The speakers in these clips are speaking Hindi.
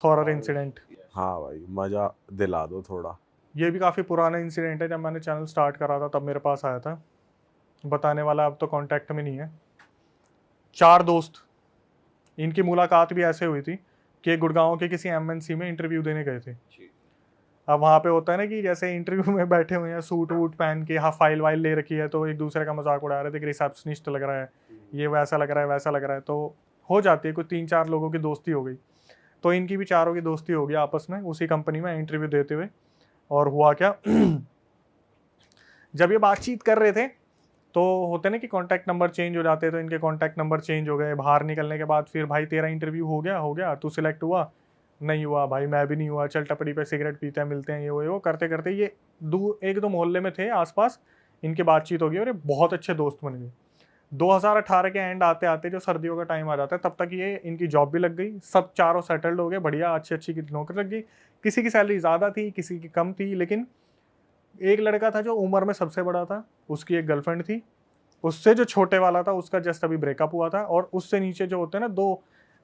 Horror incident. हाँ भाई, मजा दिला दो थोड़ा। ये भी काफ़ी पुराना इंसिडेंट है, जब मैंने चैनल स्टार्ट करा था तब मेरे पास आया था। बताने वाला अब तो कांटेक्ट में नहीं है। 4 दोस्त, इनकी मुलाकात भी ऐसे हुई थी कि गुड़गांव के किसी एमएनसी में इंटरव्यू देने गए थे। अब वहाँ पे होता है ना कि जैसे इंटरव्यू में बैठे हुए हैं, सूट वूट पहन के, हाँ फाइल वाइल ले रखी है, तो एक दूसरे का मजाक उड़ा रहे थे कि रिसेप्शनिस्ट लग रहा है, ये वैसा लग रहा है, वैसा लग रहा है। तो हो जाती है, कुछ 3-4 लोगों की दोस्ती हो गई। तो इनकी भी चारों की दोस्ती हो गई आपस में उसी कंपनी में इंटरव्यू देते हुए। और हुआ क्या जब ये बातचीत कर रहे थे तो होते ना कि कांटेक्ट नंबर चेंज हो जाते हैं, तो इनके कांटेक्ट नंबर चेंज हो गए। बाहर निकलने के बाद फिर भाई तेरा इंटरव्यू हो गया, तू सिलेक्ट हुआ? नहीं हुआ भाई, मैं भी नहीं हुआ, चल टपरी पे सिगरेट पीते हैं, मिलते हैं, ये वो करते करते ये एक दो मोहल्ले में थे आसपास, इनकी बातचीत हो गई और ये बहुत अच्छे दोस्त बन गए। 2018 के एंड आते आते जो सर्दियों का टाइम आ जाता है, तब तक ये इनकी जॉब भी लग गई, सब चारों सेटल्ड हो गए, बढ़िया अच्छी अच्छी की नौकरी लग गई। किसी की सैलरी ज़्यादा थी, किसी की कम थी, लेकिन एक लड़का था जो उम्र में सबसे बड़ा था, उसकी एक गर्लफ्रेंड थी। उससे जो छोटे वाला था उसका जस्ट अभी ब्रेकअप हुआ था। और उससे नीचे जो होते हैं ना, 2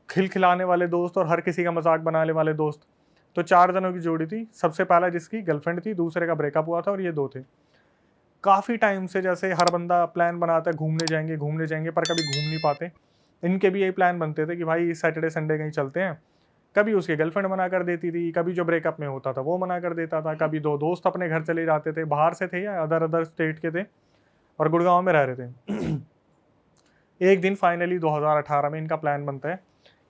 खिलखिलाने वाले दोस्त और हर किसी का मजाक बनाने वाले दोस्त, तो 4 जनों की जोड़ी थी। सबसे पहला जिसकी गर्लफ्रेंड थी, दूसरे का ब्रेकअप हुआ था, और ये 2 थे। काफ़ी टाइम से जैसे हर बंदा प्लान बनाता है, घूमने जाएंगे, पर कभी घूम नहीं पाते। इनके भी यही प्लान बनते थे कि भाई इस सैटरडे संडे कहीं चलते हैं। कभी उसकी गर्लफ्रेंड मना कर देती थी, कभी जो ब्रेकअप में होता था वो मना कर देता था, कभी 2 दोस्त अपने घर चले जाते थे, बाहर से थे या अदर अदर स्टेट के थे और गुड़गांव में रह रहे थे। एक दिन फाइनली 2018 में इनका प्लान बनता है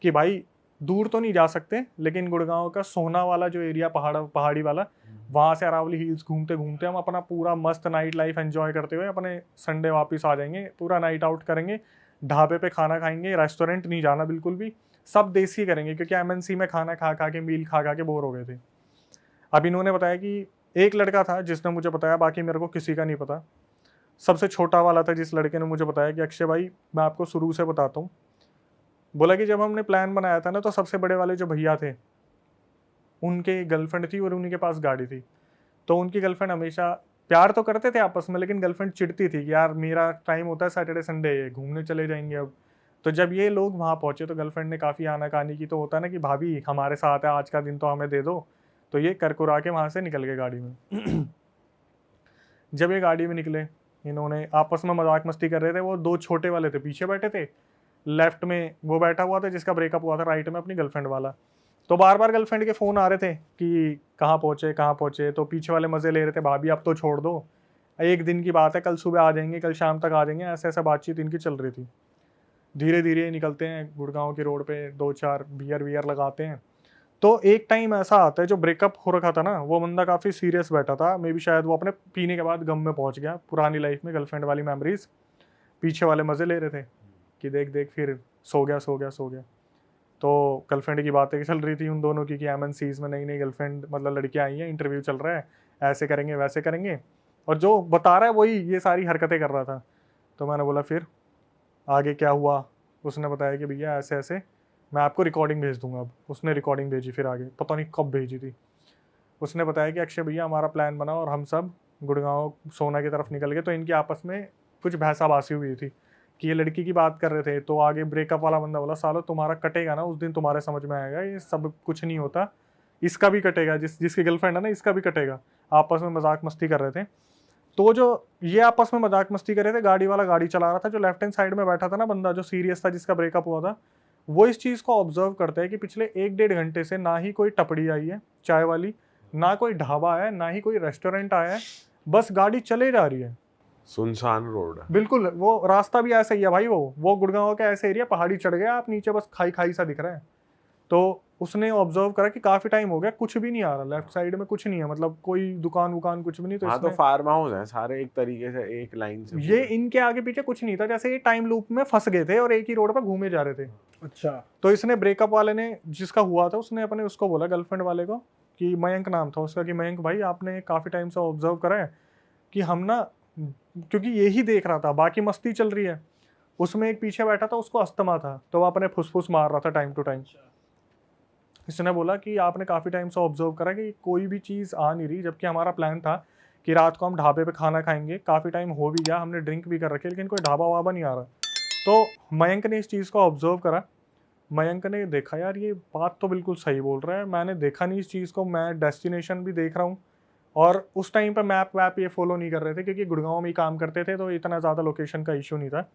कि भाई दूर तो नहीं जा सकते, लेकिन गुड़गांव का सोना वाला जो एरिया, पहाड़ी वाला, वहाँ से अरावली हिल्स घूमते घूमते हम अपना पूरा मस्त नाइट लाइफ एंजॉय करते हुए अपने संडे वापस आ जाएंगे। पूरा नाइट आउट करेंगे, ढाबे पे खाना खाएंगे, रेस्टोरेंट नहीं जाना बिल्कुल भी, सब देसी करेंगे, क्योंकि एमएनसी में खाना खा खा के, मील खा खा के बोर हो गए थे। अब इन्होंने बताया कि एक लड़का था जिसने मुझे बताया, बाकी मेरे को किसी का नहीं पता। सबसे छोटा वाला था जिस लड़के ने मुझे बताया कि अक्षय भाई मैं आपको शुरू से बताता हूँ। बोला कि जब हमने प्लान बनाया था ना, तो सबसे बड़े वाले जो भैया थे, उनके गर्लफ्रेंड थी और उन्हीं के पास गाड़ी थी। तो उनकी गर्लफ्रेंड हमेशा प्यार तो करते थे आपस में, लेकिन गर्लफ्रेंड चिढ़ती थी कि यार मेरा टाइम होता है सैटरडे संडे, घूमने चले जाएंगे अब। तो जब ये लोग वहाँ पहुंचे तो गर्लफ्रेंड ने काफ़ी आनाकानी की। तो होता है ना कि भाभी हमारे साथ है, आज का दिन तो हमें दे दो। तो ये करकुरा के वहाँ से निकल गए गाड़ी में। जब ये गाड़ी में निकले, इन्होंने आपस में मजाक मस्ती कर रहे थे। वो 2 छोटे वाले थे पीछे बैठे थे, लेफ्ट में वो बैठा हुआ था जिसका ब्रेकअप हुआ था, राइट में अपनी गर्लफ्रेंड वाला। तो बार बार गर्लफ्रेंड के फ़ोन आ रहे थे कि कहाँ पहुँचे कहाँ पहुँचे। तो पीछे वाले मज़े ले रहे थे, भाभी अब तो छोड़ दो, एक दिन की बात है, कल सुबह आ जाएंगे, कल शाम तक आ जाएंगे, ऐसे ऐसा बातचीत इनकी चल रही थी। धीरे धीरे निकलते हैं गुड़गांव की रोड पे, 2-4 बियर वियर लगाते हैं। तो एक टाइम ऐसा आता है, जो ब्रेकअप हो रखा था ना, वो बंदा काफ़ी सीरियस बैठा था। मे बी शायद वो अपने पीने के बाद गम में पहुंच गया, पुरानी लाइफ में गर्लफ्रेंड वाली मेमोरीज। पीछे वाले मज़े ले रहे थे कि देख देख, फिर सो गया सो गया सो गया। तो गर्लफ्रेंड की बातें चल रही थी उन दोनों की कि एमएनसीज में नई नई गर्लफ्रेंड, मतलब लड़कियां आई हैं, इंटरव्यू चल रहा है, ऐसे करेंगे वैसे करेंगे। और जो बता रहा है वही ये सारी हरकतें कर रहा था। तो मैंने बोला फिर आगे क्या हुआ? उसने बताया कि भैया ऐसे ऐसे, मैं आपको रिकॉर्डिंग भेज दूंगा। अब उसने रिकॉर्डिंग भेजी, फिर आगे पता नहीं कब भेजी थी। उसने बताया कि अक्षय भैया हमारा प्लान बना और हम सब गुड़गांव सोना की तरफ निकल गए। तो इनकी आपस में कुछ बहसाबासी हुई थी कि ये लड़की की बात कर रहे थे। तो आगे ब्रेकअप वाला बंदा बोला, सालो तुम्हारा कटेगा ना उस दिन, तुम्हारे समझ में आएगा, ये सब कुछ नहीं होता, इसका भी कटेगा, जिसकी गर्लफ्रेंड है ना, इसका भी कटेगा। आपस में मजाक मस्ती कर रहे थे। तो जो ये आपस में मजाक मस्ती कर रहे थे, गाड़ी वाला गाड़ी चला रहा था, जो लेफ्ट हैंड साइड में बैठा था ना बंदा, जो सीरियस था, जिसका ब्रेकअप हुआ था, वो इस चीज़ को ऑब्जर्व करता है कि पिछले 1-1.5 घंटे से ना ही कोई टपड़ी आई है चाय वाली, ना कोई ढाबा आया है, ना ही कोई रेस्टोरेंट आया है, बस गाड़ी चले जा रही है। सुनसान रोड है। बिल्कुल, वो रास्ता भी ऐसा ही है भाई। वो गुड़गांव का ऐसे एरिया, पहाड़ी चढ़ गया आप, नीचे बस खाई खाई सा दिख रहा है। तो उसने ऑब्जर्व करा कि काफी टाइम हो गया, कुछ भी नहीं आ रहा, लेफ्ट साइड में कुछ नहीं है, मतलब कोई दुकान वुकान कुछ भी नहीं। तो हाँ, तो इसने, फार्म हाउस है सारे एक तरीके से, एक लाइन से ये पूरे। इनके आगे पीछे कुछ नहीं था, जैसे ये टाइम लूप में फंस गए थे और एक ही रोड पर घूमे जा रहे थे। अच्छा। तो इसने ब्रेकअप वाले ने, जिसका हुआ था, उसने अपने उसको बोला, गर्लफ्रेंड वाले को, कि मयंक नाम था उसका, कि मयंक भाई आपने काफ़ी टाइम से ऑब्जर्व करा है कि हम ना, क्योंकि यही देख रहा था, बाकी मस्ती चल रही है, उसमें एक पीछे बैठा था, उसको अस्थमा था, तो वो अपने फुसफुस मार रहा था टाइम टू टाइम। इसने बोला कि आपने काफ़ी टाइम से ऑब्जर्व करा कि कोई भी चीज़ आ नहीं रही, जबकि हमारा प्लान था कि रात को हम ढाबे पे खाना खाएंगे, काफ़ी टाइम हो भी गया, हमने ड्रिंक भी कर रखी है, लेकिन कोई ढाबा वाबा नहीं आ रहा। तो मयंक ने इस चीज़ को ऑब्जर्व करा मयंक ने देखा यार ये बात तो बिल्कुल सही बोल रहा है, मैंने देखा नहीं इस चीज़ को, मैं डेस्टिनेशन भी देख रहा हूँ। और उस टाइम पे मैप वैप ये फॉलो नहीं कर रहे थे क्योंकि गुड़गांव में ही काम करते थे, तो इतना ज़्यादा लोकेशन का इशू नहीं था।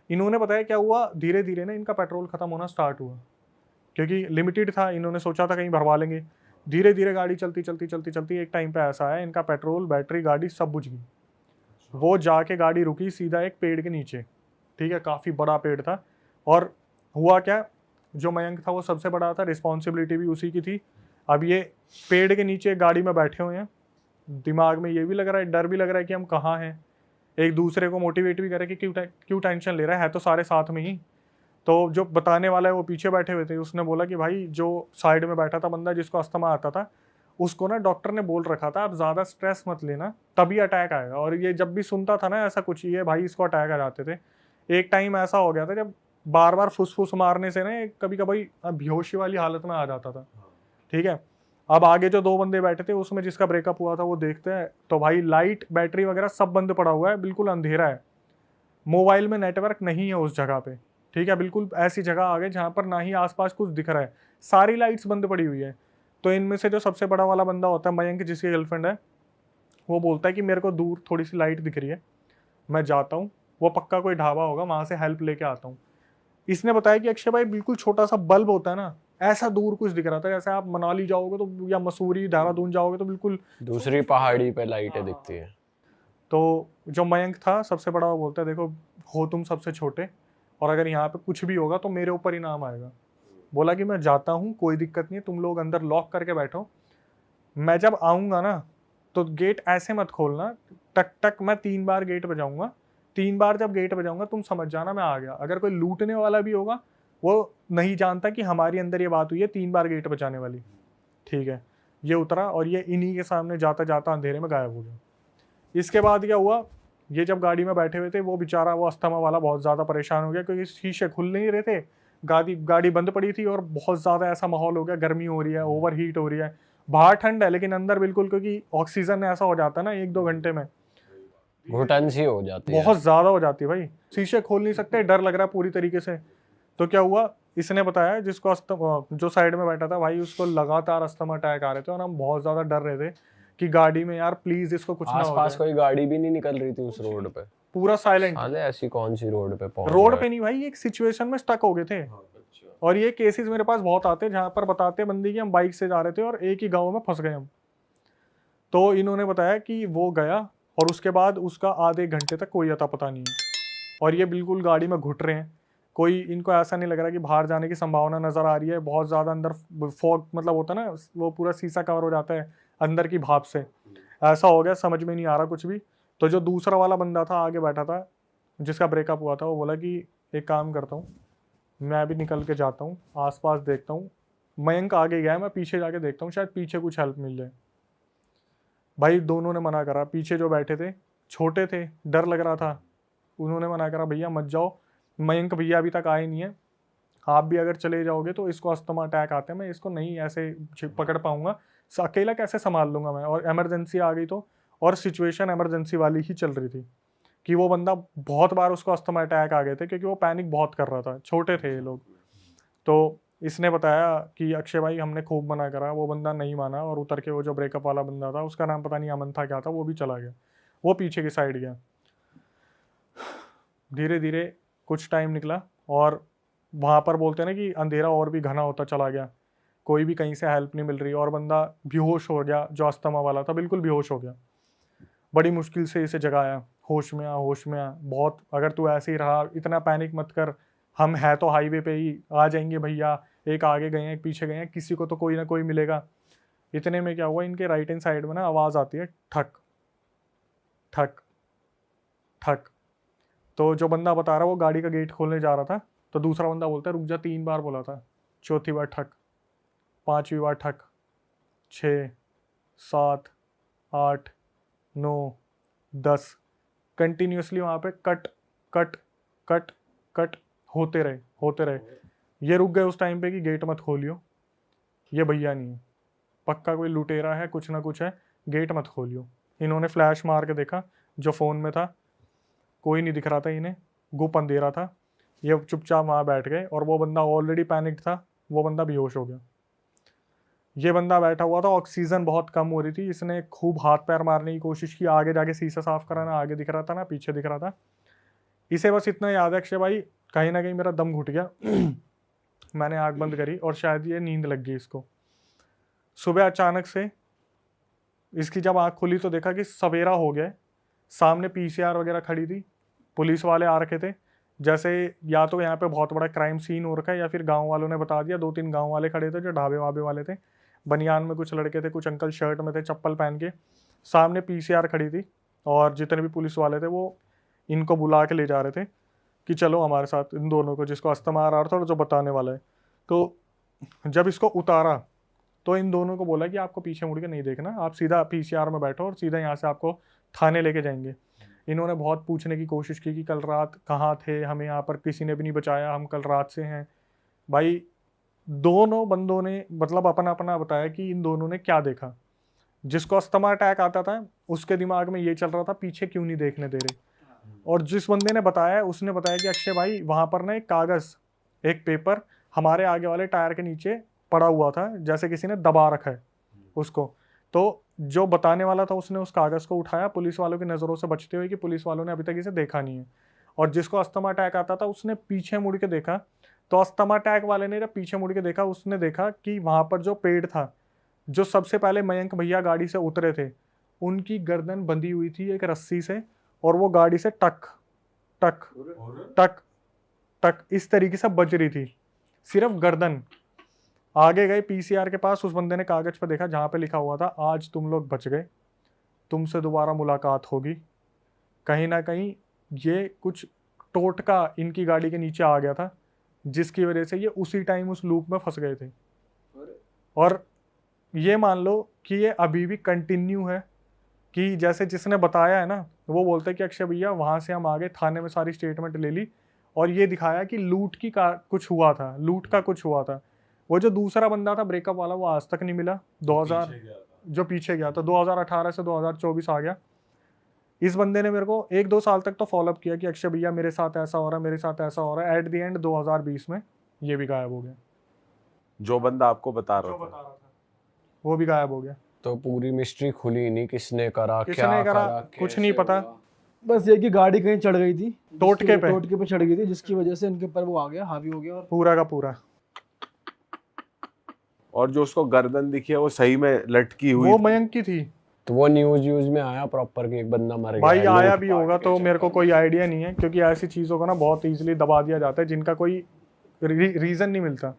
इन्होंने बताया क्या हुआ, धीरे धीरे ना इनका पेट्रोल खत्म होना स्टार्ट हुआ, क्योंकि लिमिटेड था, इन्होंने सोचा था कहीं भरवा लेंगे। धीरे धीरे गाड़ी चलती चलती चलती चलती एक टाइम पे ऐसा आया इनका पेट्रोल बैटरी गाड़ी सब बुझ गई। वो जाके गाड़ी रुकी सीधा एक पेड़ के नीचे, ठीक है, काफ़ी बड़ा पेड़ था। और हुआ क्या, जो मयंक था वो सबसे बड़ा था, रिस्पॉन्सिबिलिटी भी उसी की थी। अब ये पेड़ के नीचे गाड़ी में बैठे हुए हैं, दिमाग में ये भी लग रहा है, डर भी लग रहा है कि हम कहाँ हैं। एक दूसरे को मोटिवेट भी करे कि क्यों टेंशन ले रहा है तो सारे साथ में ही। तो जो बताने वाला है वो पीछे बैठे हुए थे, उसने बोला कि भाई जो साइड में बैठा था बंदा जिसको अस्थमा आता था, उसको ना डॉक्टर ने बोल रखा था आप ज़्यादा स्ट्रेस मत लेना तभी अटैक आएगा। और ये जब भी सुनता था ना ऐसा कुछ, ये भाई इसको अटैक आ जाते थे। एक टाइम ऐसा हो गया था जब बार बार फुसफुस मारने से ना कभी कभी बेहोशी वाली हालत में आ जाता था। ठीक है, अब आगे जो दो बंदे बैठे थे उसमें जिसका ब्रेकअप हुआ था वो देखते हैं तो भाई लाइट बैटरी वगैरह सब बंद पड़ा हुआ है, बिल्कुल अंधेरा है, मोबाइल में नेटवर्क नहीं है उस जगह पे। ठीक है, बिल्कुल ऐसी जगह आ गए जहाँ पर ना ही आसपास कुछ दिख रहा है, सारी लाइट्स बंद पड़ी हुई है। तो इनमें से जो सबसे बड़ा वाला बंदा होता है मयंक, जिसकी गर्लफ्रेंड है, वो बोलता है कि मेरे को दूर थोड़ी सी लाइट दिख रही है, मैं जाता हूँ, वो पक्का कोई ढाबा होगा वहाँ से हेल्प लेके आता हूँ। इसने बताया कि अक्षय भाई बिल्कुल छोटा सा बल्ब होता है ना, ऐसा दूर कुछ दिख रहा था, जैसे आप मनाली जाओगे तो या मसूरी देहरादून जाओगे तो बिल्कुल दूसरी पहाड़ी पे लाइटें दिखती है। तो जो मयंक था सबसे बड़ा, वो बोलता है देखो हो तुम सबसे छोटे, और अगर यहाँ पे कुछ भी होगा तो मेरे ऊपर ही नाम आएगा। बोला कि मैं जाता हूँ, कोई दिक्कत नहीं है, तुम लोग अंदर लॉक करके बैठो, मैं जब आऊँगा ना तो गेट ऐसे मत खोलना, टक टक मैं 3 बार गेट बजाऊंगा, 3 बार जब गेट बजाऊंगा तुम समझ जाना मैं आ गया। अगर कोई लूटने वाला भी होगा वो नहीं जानता कि हमारी अंदर ये बात हुई है 3 बार गेट बजाने वाली। ठीक है, ये उतरा और ये इन्हीं के सामने जाता जाता अंधेरे में गायब हो गया। इसके बाद क्या हुआ, ये जब गाड़ी में बैठे हुए थे वो बेचारा वो अस्थमा वाला बहुत ज़्यादा परेशान हो गया क्योंकि शीशे खुल नहीं रहे थे, गाड़ी बंद पड़ी थी और बहुत ज़्यादा ऐसा माहौल हो गया, गर्मी हो रही है, ओवर हीट हो रही है, बाहर ठंड है लेकिन अंदर बिल्कुल, क्योंकि ऑक्सीजन ऐसा हो जाता है ना 1-2 घंटे में घुटन सी हो जाती है, बहुत ज़्यादा हो जाती है भाई, शीशे खोल नहीं सकते, डर लग रहा है पूरी तरीके से। तो क्या हुआ, इसने बताया जिसको अस्थमा, जो साइड में बैठा था भाई, उसको लगातार अस्थमा अटैक आ रहे थे और हम बहुत ज़्यादा डर रहे थे कि गाड़ी में यार प्लीज इसको कुछ ना हो आसपास जाए। कोई गाड़ी भी नहीं निकल रही थी उस रोड पे, पूरा साइलेंट, साले ऐसी कौन सी रोड पे पहुंच रोड गए। पे नहीं भाई, एक सिचुएशन में स्टक हो गए थे। और ये केसेस मेरे पास बहुत आते हैं जहाँ पर बताते बंदी कि हम बाइक से जा रहे थे और एक ही गाँव में फंस गए हम। तो इन्होंने बताया कि वो गया और उसके बाद उसका आधे घंटे तक कोई अता पता नहीं है और ये बिल्कुल गाड़ी में घुट रहे हैं, कोई इनको ऐसा नहीं लग रहा कि बाहर जाने की संभावना नज़र आ रही है, बहुत ज़्यादा अंदर फॉग मतलब होता है ना, वो पूरा शीशा कवर हो जाता है अंदर की भाप से, ऐसा हो गया, समझ में नहीं आ रहा कुछ भी। तो जो दूसरा वाला बंदा था आगे बैठा था जिसका ब्रेकअप हुआ था, वो बोला कि एक काम करता हूँ, मैं भी निकल के जाता हूँ, आसपास देखता हूँ, मयंक आगे गया है, मैं पीछे जाके देखता हूँ, शायद पीछे कुछ हेल्प मिल जाए। भाई दोनों ने मना करा, पीछे जो बैठे थे छोटे थे, डर लग रहा था, उन्होंने मना करा भैया मत जाओ, मयंक भैया अभी तक आए नहीं है, आप भी अगर चले जाओगे तो इसको अस्थमा अटैक आते हैं, मैं इसको नहीं ऐसे पकड़ पाऊंगा, अकेला कैसे संभाल लूंगा मैं, और इमरजेंसी आ गई तो, और सिचुएशन इमरजेंसी वाली ही चल रही थी कि वो बंदा बहुत बार उसको अस्थमा अटैक आ गए थे क्योंकि वो पैनिक बहुत कर रहा था, छोटे थे ये लोग। तो इसने बताया कि अक्षय भाई हमने खूब मना करा, वो बंदा नहीं माना और उतर के वो जो ब्रेकअप वाला बंदा था, उसका नाम पता नहीं अमन था क्या था, वो भी चला गया, वो पीछे की साइड गया। धीरे धीरे कुछ टाइम निकला और वहाँ पर बोलते हैं ना कि अंधेरा और भी घना होता चला गया, कोई भी कहीं से हेल्प नहीं मिल रही और बंदा बेहोश हो गया, जो अस्थमा वाला था बिल्कुल बेहोश हो गया। बड़ी मुश्किल से इसे जगाया, होश में आ होश में आ, बहुत अगर तू ऐसे ही रहा, इतना पैनिक मत कर, हम है तो हाईवे पे ही, आ जाएंगे भैया, एक आगे गए हैं एक पीछे गए हैं, किसी को तो कोई ना कोई मिलेगा। इतने में क्या हुआ, इनके राइट हैंड साइड में ना आवाज़ आती है ठक ठक ठक। तो जो बंदा बता रहा वो गाड़ी का गेट खोलने जा रहा था, तो दूसरा बंदा बोलता है रुक जा, 3 बार बोला था, चौथी बार ठक, 5वीं बार ठक, 6, 7, 8, 9, 10, कंटिन्यूसली वहाँ पे कट कट कट कट होते रहे होते रहे। ये रुक गए उस टाइम पे कि गेट मत खोलियो, ये भैया नहीं है, पक्का कोई लुटेरा है, कुछ ना कुछ है, गेट मत खोलियो। इन्होंने फ्लैश मार के देखा जो फ़ोन में था, कोई नहीं दिख रहा था इन्हें, गुप अंधेरा था। ये चुपचाप वहाँ बैठ गए और वो बंदा ऑलरेडी पैनिक था, वो बंदा बेहोश हो गया। ये बंदा बैठा हुआ था, ऑक्सीजन बहुत कम हो रही थी, इसने खूब हाथ पैर मारने की कोशिश की, आगे जाके शीशा साफ कराना, आगे दिख रहा था ना पीछे दिख रहा था। इसे बस इतना याद है अक्षय भाई, कहीं ना कहीं मेरा दम घुट गया मैंने आँख बंद करी और शायद ये नींद लग गई इसको। सुबह अचानक से इसकी जब आँख खुली तो देखा कि सवेरा हो गया, सामने पीसीआर वगैरह खड़ी थी, पुलिस वाले आ रखे थे, जैसे या तो यहाँ पे बहुत बड़ा क्राइम सीन हो रखा है या फिर गांव वालों ने बता दिया। 2-3 गांव वाले खड़े थे जो ढाबे वाबे वाले थे, बनियान में कुछ लड़के थे, कुछ अंकल शर्ट में थे चप्पल पहन के, सामने पीसीआर खड़ी थी और जितने भी पुलिस वाले थे वो इनको बुला के ले जा रहे थे कि चलो हमारे साथ, इन दोनों को, जिसको अस्थमा आ रहा था और जो बताने वाला है। तो जब इसको उतारा तो इन दोनों को बोला कि आपको पीछे मुड़ के नहीं देखना, आप सीधा पीसीआर में बैठो और सीधा यहाँ से आपको थाने लेके जाएंगे। इन्होंने बहुत पूछने की कोशिश की कि कल रात कहाँ थे, हमें यहाँ पर किसी ने भी नहीं बचाया, हम कल रात से हैं। भाई दोनों बंदों ने मतलब अपना अपना बताया कि इन दोनों ने क्या देखा। जिसको अस्थमा अटैक आता था उसके दिमाग में ये चल रहा था पीछे क्यों नहीं देखने दे रहे, और जिस बंदे ने बताया उसने बताया कि अक्षय भाई वहाँ पर ना एक कागज़, एक पेपर हमारे आगे वाले टायर के नीचे पड़ा हुआ था, जैसे किसी ने दबा रखा है उसको। तो जो बताने वाला था उसने उस कागज़ को उठाया पुलिस वालों की नज़रों से बचते हुए कि पुलिस वालों ने अभी तक इसे देखा नहीं है, और जिसको अस्थमा अटैक आता था उसने पीछे मुड़ के देखा। तो अस्थमा अटैक वाले ने जब पीछे मुड़ के देखा उसने देखा कि वहाँ पर जो पेड़ था, जो सबसे पहले मयंक भैया गाड़ी से उतरे थे, उनकी गर्दन बंधी हुई थी एक रस्सी से, और वो गाड़ी से टक टक टक टक इस तरीके से बज रही थी, सिर्फ गर्दन। आगे गए पीसीआर के पास, उस बंदे ने कागज पर देखा जहाँ पे लिखा हुआ था आज तुम लोग बच गए, तुमसे दोबारा मुलाकात होगी। कहीं ना कहीं ये कुछ टोटका इनकी गाड़ी के नीचे आ गया था, जिसकी वजह से ये उसी टाइम उस लूप में फंस गए थे। और ये मान लो कि ये अभी भी कंटिन्यू है कि जैसे जिसने बताया है ना, वो बोलते हैं कि अक्षय भैया वहाँ से हम आ गए, थाने में सारी स्टेटमेंट ले ली और ये दिखाया कि लूट की का कुछ हुआ था, लूट का कुछ हुआ था। वो जो दूसरा बंदा था ब्रेकअप वाला वो आज तक नहीं मिला, 2000 जो पीछे गया था 2018 से 2024 आ गया। इस बंदे ने मेरे को 1-2 साल तक तो फॉलोअप किया कि अक्षय भैया मेरे साथ ऐसा हो रहा है, मेरे साथ ऐसा हो रहा है। एट द एंड 2020 में ये भी गायब हो गया, जो बंदा आपको बता रहा था वो भी गायब हो गया। तो पूरी मिस्ट्री खुली नहीं, किसने करा, किसने क्या करा, करा, कुछ नहीं पता। बस ये कि गाड़ी कहीं चढ़ गई थी, टोटके पे चढ़ गई थी, जिसकी वजह से इनके ऊपर वो आ गया, हावी हो गया। और पूरा का पूरा। और जो उसको गर्दन दिखी है वो सही में लटकी हुई वो थी। मयंक की थी। तो वो न्यूज में आया प्रॉपर कि एक बंदा मर गया भाई है, आया लूट भी होगा तो मेरे को कोई आइडिया नहीं है, क्योंकि ऐसी चीज़ों को ना बहुत इजीली दबा दिया जाता है जिनका कोई रीज़न नहीं मिलता।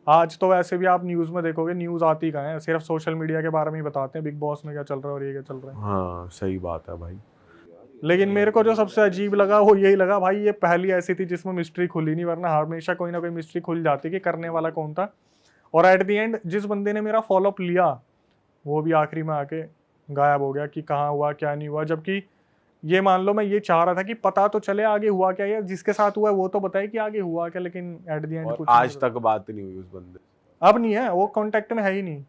आज तो वैसे भी आप न्यूज़ में देखोगे, न्यूज़ आती कहाँ है, सिर्फ सोशल मीडिया के बारे में ही बताते हैं, बिग बॉस में क्या चल रहा है और ये क्या चल रहा है। हाँ सही बात है भाई। लेकिन मेरे को जो सबसे अजीब लगा वो यही लगा भाई, ये पहली ऐसी थी जिसमें मिस्ट्री खुली नहीं, वरना हमेशा कोई ना कोई मिस्ट्री खुल जाती कि करने वाला कौन था। और एट द एंड जिस बंदे ने मेरा फॉलोअप लिया वो भी आखिरी में आके गायब हो गया कि कहाँ हुआ क्या नहीं हुआ। जबकि ये मान लो मैं ये चाह रहा था कि पता तो चले आगे हुआ क्या, या जिसके साथ हुआ है वो तो बताए कि आगे हुआ क्या, लेकिन एट द एंड कुछ आज तक बात नहीं हुई उस बंदे से। अब नहीं है, वो कांटेक्ट में है ही नहीं।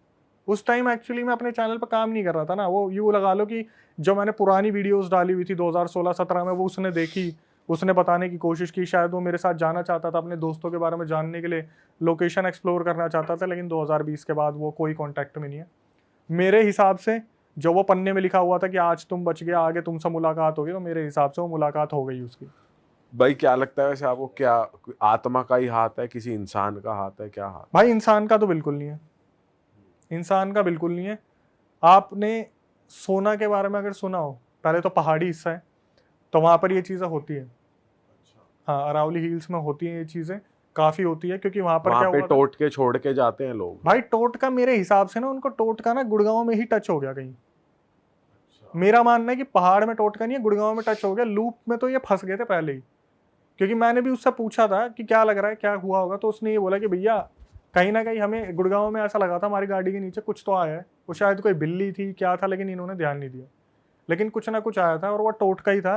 उस टाइम एक्चुअली मैं अपने चैनल पर काम नहीं कर रहा था ना, वो यूँ लगा लो कि जो मैंने पुरानी वीडियोस डाली हुई थी 2016-17 में वो उसने देखी, उसने बताने की कोशिश की, शायद वो मेरे साथ जाना चाहता था, अपने दोस्तों के बारे में जानने के लिए लोकेशन एक्सप्लोर करना चाहता था, लेकिन 2020 के बाद वो कोई कॉन्टैक्ट में नहीं है। मेरे हिसाब से जो वो पन्ने में लिखा हुआ था कि आज तुम बच गया, आगे तुमसे मुलाकात होगी, तो मेरे हिसाब से वो मुलाकात हो गई उसकी। भाई क्या लगता है वैसे आपको, क्या आत्मा का ही हाथ है, किसी इंसान का हाथ है, क्या हाथ? भाई इंसान का तो बिल्कुल नहीं है, इंसान का बिल्कुल नहीं है। आपने सोना के बारे में अगर सुना हो, पहले तो पहाड़ी हिस्सा है तो वहाँ पर ये चीज़ें होती है। हाँ, अरावली हिल्स में होती हैं ये चीज़ें, काफ़ी होती है, क्योंकि वहाँ पर क्या पे हुआ था? टोट के छोड़ के जाते हैं लोग। भाई टोटका मेरे हिसाब से ना, उनको टोटका ना गुड़गांव में ही टच हो गया कहीं। मेरा मानना है कि पहाड़ में टोटका नहीं है, गुड़गांव में टच हो गया। लूप में तो ये फंस गए थे पहले ही, क्योंकि मैंने भी उससे पूछा था कि क्या लग रहा है, क्या हुआ होगा, तो उसने ये बोला कि भैया कहीं ना कहीं हमें गुड़गांव में ऐसा लगा था हमारी गाड़ी के नीचे कुछ तो आया है। वो शायद कोई बिल्ली थी, क्या था, लेकिन इन्होंने ध्यान नहीं दिया, लेकिन कुछ ना कुछ आया था और वो टोटका ही था।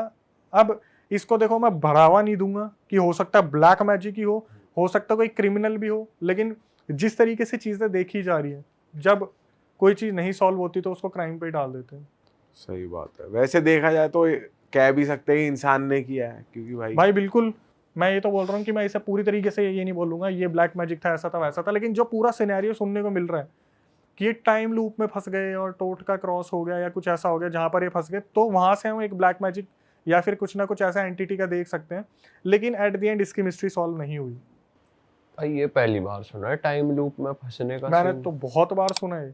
अब इसको देखो, मैं बढ़ावा नहीं दूंगा कि हो सकता है ब्लैक मैजिक ही हो सकता है कोई क्रिमिनल भी हो, लेकिन जिस तरीके से चीज़ें देखी जा रही है, जब कोई चीज़ नहीं सॉल्व होती तो उसको क्राइम पे डाल देते हैं। सही बात है। वैसे देखा जाए तो कह भी सकते हैं इंसान ने किया है, क्योंकि भाई बिल्कुल मैं ये तो बोल रहा हूँ कि मैं इसे पूरी तरीके से ये नहीं बोलूंगा ये ब्लैक मैजिक था, ऐसा था वैसा था, लेकिन जो पूरा सिनेरियो सुनने को मिल रहा है कि ये टाइम लूप में फंस गए और टोटका क्रॉस हो गया या कुछ ऐसा हो गया जहाँ पर ये फंस गए, तो वहाँ से हम एक ब्लैक मैजिक या फिर कुछ ना कुछ ऐसा एंटिटी का देख सकते हैं। लेकिन एट द एंड इसकी मिस्ट्री सॉल्व नहीं हुई। भाई ये पहली बार सुना है टाइम लूप में फंसने का मैंने सीन। तो बहुत बार सुना है,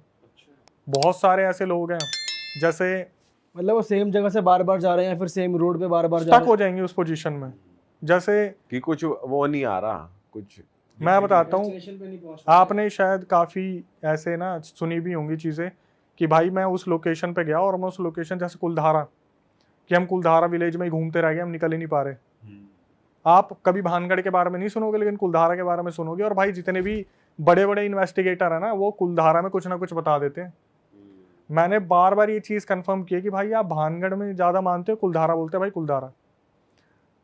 बहुत सारे ऐसे लोग हैं जैसे मतलब वो सेम जगह से बार बार जा रहे हैं या फिर सेम रोड पे बार बार जा स्टक रहे हो जाएंगे उस पोजीशन में। जैसे कि कुछ वो नहीं आ रहा कुछ। मैं बताता हूँ, Destination पे नहीं पहुंच रहे। आपने शायद काफ़ी ऐसे ना सुनी भी होंगी चीज़ें कि भाई मैं उस लोकेशन पे गया और मैं उस लोकेशन जैसे कुलधारा, कि हम कुलधारा विलेज में ही घूमते रह गए, हम निकल ही नहीं पा रहे। आप कभी भानगढ़ के बारे में नहीं सुनोगे लेकिन कुलधारा के बारे में सुनोगे। और भाई जितने भी बड़े बड़े इन्वेस्टिगेटर है ना वो कुलधारा में कुछ ना कुछ बता देते हैं। मैंने बार बार ये चीज़ कंफर्म की है कि भाई आप भानगढ़ में ज़्यादा मानते हो, कुलधारा बोलते हैं भाई कुलधारा।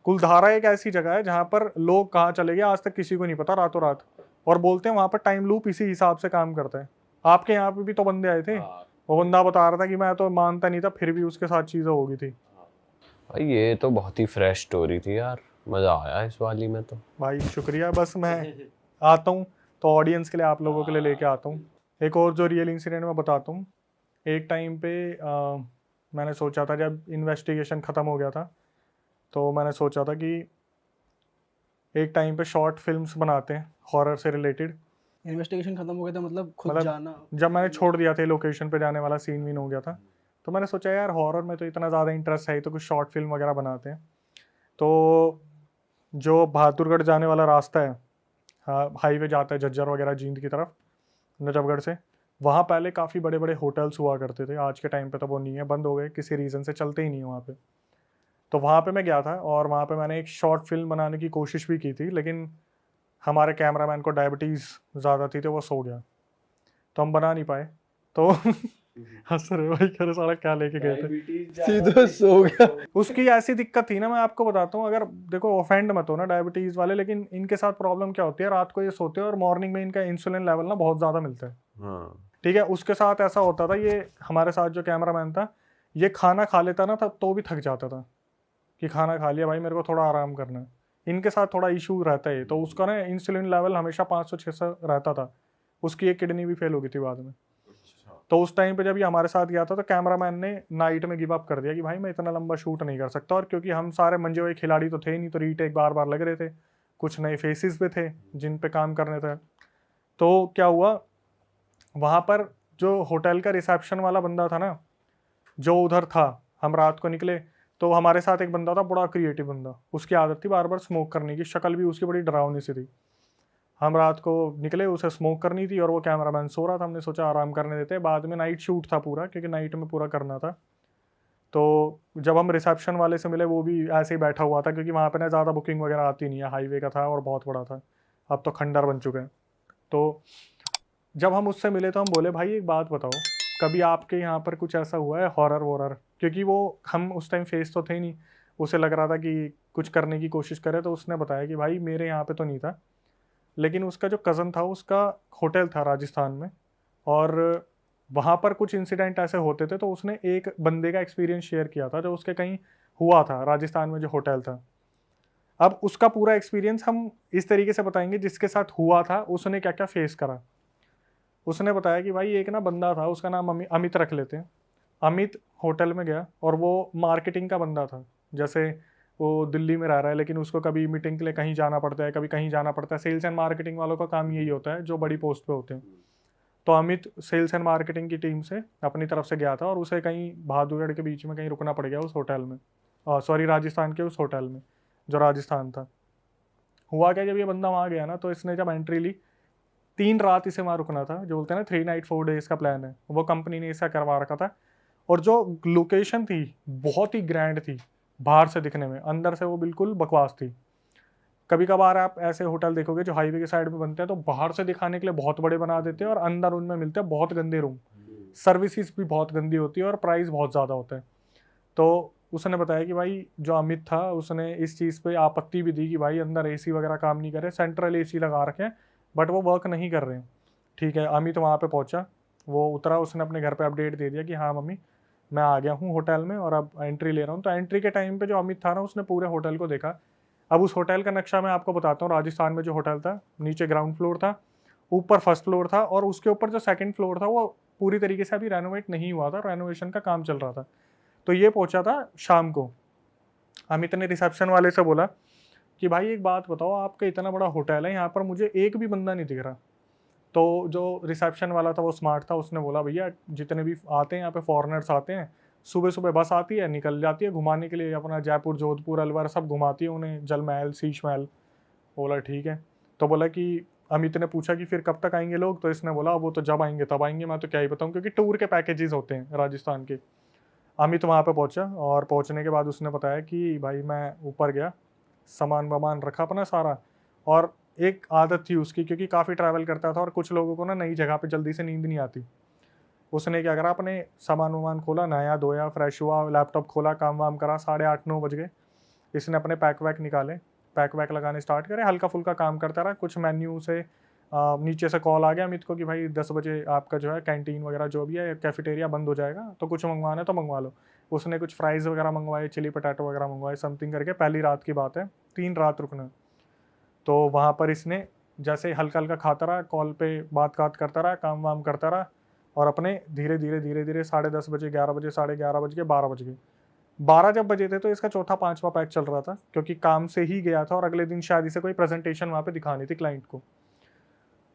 कुलधारा एक ऐसी जगह है जहाँ पर लोग कहाँ चले गए आज तक किसी को नहीं पता, रातों रात। और बोलते हैं वहाँ पर टाइम लूप इसी हिसाब से काम करता है। आपके यहाँ पे भी तो बंदे आए थे, वो बंदा बता रहा था कि मैं तो मानता नहीं था फिर भी उसके साथ चीज़ें हो गई थी। भाई ये तो बहुत ही फ्रेश स्टोरी थी यार, मजा आया इस वाली में तो। भाई शुक्रिया, बस मैं आता हूँ तो ऑडियंस के लिए, आप लोगों के लिए लेके आता हूँ। एक और जो रियल इंसिडेंट मैं बताता हूँ। एक टाइम पे मैंने सोचा था, जब इन्वेस्टिगेशन ख़त्म हो गया था तो मैंने सोचा था कि एक टाइम पे शॉर्ट फिल्म्स बनाते हैं हॉरर से रिलेटेड। इन्वेस्टिगेशन खत्म हो गया था मतलब खुद मतलब जाना। जब मैंने छोड़ दिया था लोकेशन पे जाने वाला सीन वीन हो गया था, तो मैंने सोचा यार हॉरर में तो इतना ज़्यादा इंटरेस्ट है तो कुछ शॉर्ट फिल्म वगैरह बनाते हैं। तो जो बहादुरगढ़ जाने वाला रास्ता है, हाँ हाईवे जाता है झज्जर वगैरह जींद की तरफ नजफगढ़ से, वहाँ पहले काफ़ी बड़े बड़े होटल्स हुआ करते थे। आज के टाइम पे तो वो नहीं है, बंद हो गए, किसी रीज़न से चलते ही नहीं है वहाँ पे। तो वहाँ पे मैं गया था और वहाँ पे मैंने एक शॉर्ट फिल्म बनाने की कोशिश भी की थी, लेकिन हमारे कैमरामैन को डायबिटीज़ ज़्यादा थी तो वो सो गया, तो हम बना नहीं पाए। तो हंस रहे हो भाई, कह रहे साला क्या लेके गए थे। सीधा सो गया। उसकी ऐसी दिक्कत थी ना, मैं आपको बताता हूँ, अगर देखो ऑफेंड मत हो ना डायबिटीज़ वाले, लेकिन इनके साथ प्रॉब्लम क्या होती है, रात को ये सोते हैं और मॉर्निंग में इनका इंसुलिन लेवल ना बहुत ज़्यादा मिलता है। हाँ ठीक है, उसके साथ ऐसा होता था, ये हमारे साथ जो कैमरामैन था, ये खाना खा लेता ना तब तो भी थक जाता था कि खाना खा लिया भाई, मेरे को थोड़ा आराम करना है। इनके साथ थोड़ा इशू रहता है, तो उसका ना इंसुलिन लेवल हमेशा 500-600 रहता था। उसकी एक किडनी भी फेल हो गई थी बाद में। तो उस टाइम पे जब ये हमारे साथ गया था तो कैमरामैन ने नाइट में गिव अप कर दिया कि भाई मैं इतना लंबा शूट नहीं कर सकता। और क्योंकि हम सारे मंजे हुए खिलाड़ी तो थे ही नहीं, तो रीटेक बार बार लग रहे थे, कुछ नए फेसेस पे थे जिन पे काम करने थे। तो क्या हुआ, वहाँ पर जो होटल का रिसेप्शन वाला बंदा था ना, जो उधर था, हम रात को निकले तो हमारे साथ एक बंदा था, बड़ा क्रिएटिव बंदा, उसकी आदत थी बार बार स्मोक करने की, शक्ल भी उसकी बड़ी डरावनी सी थी। हम रात को निकले, उसे स्मोक करनी थी और वो कैमरामैन सो रहा था, हमने सोचा आराम करने देते हैं। बाद में नाइट शूट था पूरा, क्योंकि नाइट में पूरा करना था। तो जब हम रिसेप्शन वाले से मिले, वो भी ऐसे ही बैठा हुआ था, क्योंकि वहाँ पे ना ज़्यादा बुकिंग वगैरह आती नहीं है, हाईवे का था और बहुत बड़ा था, अब तो खंडर बन चुके हैं। तो जब हम उससे मिले तो हम बोले भाई एक बात बताओ, कभी आपके यहाँ पर कुछ ऐसा हुआ है हॉरर वॉरर? क्योंकि वो हम उस टाइम फेस तो थे ही नहीं, उसे लग रहा था कि कुछ करने की कोशिश करे। तो उसने बताया कि भाई मेरे यहाँ पे तो नहीं था, लेकिन उसका जो कज़न था उसका होटल था राजस्थान में, और वहाँ पर कुछ इंसिडेंट ऐसे होते थे। तो उसने एक बंदे का एक्सपीरियंस शेयर किया था जो उसके कहीं हुआ था राजस्थान में जो होटल था। अब उसका पूरा एक्सपीरियंस हम इस तरीके से बताएंगे, जिसके साथ हुआ था उसने क्या क्या फेस करा। उसने बताया कि भाई एक ना बंदा था, उसका नाम अमित रख लेते हैं। अमित होटल में गया और वो मार्केटिंग का बंदा था। जैसे वो दिल्ली में रह रहा है लेकिन उसको कभी मीटिंग के लिए कहीं जाना पड़ता है, कभी कहीं जाना पड़ता है। सेल्स एंड मार्केटिंग वालों का काम यही होता है जो बड़ी पोस्ट पे होते हैं। तो अमित सेल्स एंड मार्केटिंग की टीम से अपनी तरफ से गया था और उसे कहीं बहादुरगढ़ के बीच में कहीं रुकना पड़ गया उस होटल में, सॉरी राजस्थान के उस होटल में जो राजस्थान था। हुआ क्या, जब ये बंदा वहाँ गया ना तो इसने जब एंट्री ली, 3 रात इसे वहाँ रुकना था, जो बोलते हैं ना 3 नाइट 4 डेज का प्लान है, वो कंपनी ने इसका करवा रखा था। और जो लोकेशन थी बहुत ही ग्रैंड थी, बाहर से दिखने में, अंदर से वो बिल्कुल बकवास थी। कभी कभार आप ऐसे होटल देखोगे जो हाईवे के साइड में बनते हैं, तो बाहर से दिखाने के लिए बहुत बड़े बना देते हैं और अंदर उनमें मिलते हैं बहुत गंदे रूम, सर्विसेज भी बहुत गंदी होती है और प्राइस बहुत ज़्यादा होता है। तो उसने बताया कि भाई जो अमित था उसने इस चीज़ पे आपत्ति भी दी कि भाई अंदर एसी वगैरह काम नहीं करे, सेंट्रल एसी लगा रखे हैं बट वो वर्क नहीं कर रहे हैं। ठीक है, अमित वहाँ पे पहुँचा, वो उतरा, उसने अपने घर पे अपडेट दे दिया कि हाँ मम्मी मैं आ गया हूँ होटल में और अब एंट्री ले रहा हूँ। तो एंट्री के टाइम पे जो अमित था ना, उसने पूरे होटल को देखा। अब उस होटल का नक्शा मैं आपको बताता हूँ। राजस्थान में जो होटल था, नीचे ग्राउंड फ्लोर था, ऊपर फर्स्ट फ्लोर था, और उसके ऊपर जो सेकंड फ्लोर था वो पूरी तरीके से अभी रेनोवेट नहीं हुआ था, रेनोवेशन का काम चल रहा था। तो ये पहुंचा था शाम को। अमित ने रिसेप्शन वाले से बोला कि भाई एक बात बताओ, आपका इतना बड़ा होटल है, यहाँ पर मुझे एक भी बंदा नहीं दिख रहा। तो जो रिसेप्शन वाला था वो स्मार्ट था, उसने बोला भैया जितने भी आते हैं यहाँ पे फॉरेनर्स आते हैं, सुबह सुबह बस आती है, निकल जाती है घुमाने के लिए, अपना जयपुर जोधपुर अलवर सब घुमाती है उन्हें, जल महल शीश महल। बोला ठीक है। तो बोला कि अमित ने पूछा कि फिर कब तक आएंगे लोग, तो इसने बोला वो तो जब आएंगे तब आएंगे, मैं तो क्या ही बताऊँ, क्योंकि टूर के पैकेजेस होते हैं राजस्थान के। अमित वहाँ पे पहुंचा, और पहुंचने के बाद उसने बताया कि भाई मैं ऊपर गया, सामान वामान रखा अपना सारा, और एक आदत थी उसकी, क्योंकि काफ़ी ट्रैवल करता था और कुछ लोगों को ना नई जगह पे जल्दी से नींद नहीं आती। उसने क्या करा, अपने सामान वामान खोला, नहाया धोया, फ्रेश हुआ, लैपटॉप खोला, काम वाम करा, 8:30-9 बज गए। इसने अपने पैक वैक निकाले, पैक वैक लगाने स्टार्ट करे, हल्का फुल्का काम करता रहा। कुछ मेन्यू से नीचे से कॉल आ गया अमित को कि भाई 10 बजे आपका जो है कैंटीन वगैरह जो भी है कैफेटेरिया बंद हो जाएगा, तो कुछ मंगवाना है तो मंगवा लो। उसने कुछ फ्राइज़ वगैरह मंगवाए, चिली पटाटो वगैरह मंगवाए, समथिंग करके। पहली रात की बात है, 3 रात रुकना। तो वहाँ पर इसने जैसे हल्का हल्का खाता रहा, कॉल पे बात करता रहा, काम वाम करता रहा, और अपने धीरे धीरे 10:30 बजे, 11 बजे, 11:30 बज गए, 12 बज गए। 12 जब बजे थे तो इसका चौथा पांचवा पैक चल रहा था, क्योंकि काम से ही गया था और अगले दिन शायद इसे कोई प्रेजेंटेशन वहाँ पे दिखानी थी क्लाइंट को।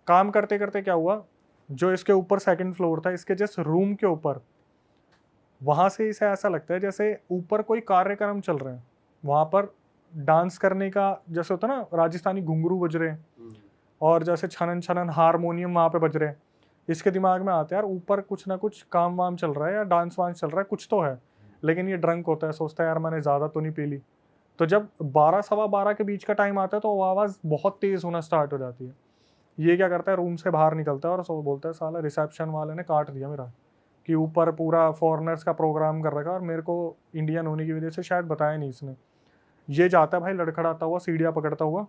काम करते करते क्या हुआ, जो इसके ऊपर सेकंड फ्लोर था, इसके जस्ट रूम के ऊपर, वहाँ से इसे ऐसा लगता है जैसे ऊपर कोई कार्यक्रम चल रहे हैं। वहाँ पर डांस करने का जैसे होता है ना, राजस्थानी घुंघरू बज रहे हैं, और जैसे छनन छनन हारमोनियम वहाँ पे बज रहे हैं। इसके दिमाग में आता है यार ऊपर कुछ ना कुछ काम वाम चल रहा है या डांस वांस चल रहा है, कुछ तो है। लेकिन ये ड्रंक होता है, सोचता है यार मैंने ज़्यादा तो नहीं पी ली। तो जब 12 सवा 12 के बीच का टाइम आता है तो वो आवाज़ बहुत तेज़ होना स्टार्ट हो जाती है। ये क्या करता है, रूम से बाहर निकलता है और सो बोलता है साला रिसेप्शन वाले ने काट दिया मेरा, कि ऊपर पूरा फॉरेनर्स का प्रोग्राम कर रखा और मेरे को इंडियन होने की वजह से शायद बताया नहीं इसने। ये जाता है भाई लड़खड़ाता हुआ, सीढ़ियाँ पकड़ता हुआ।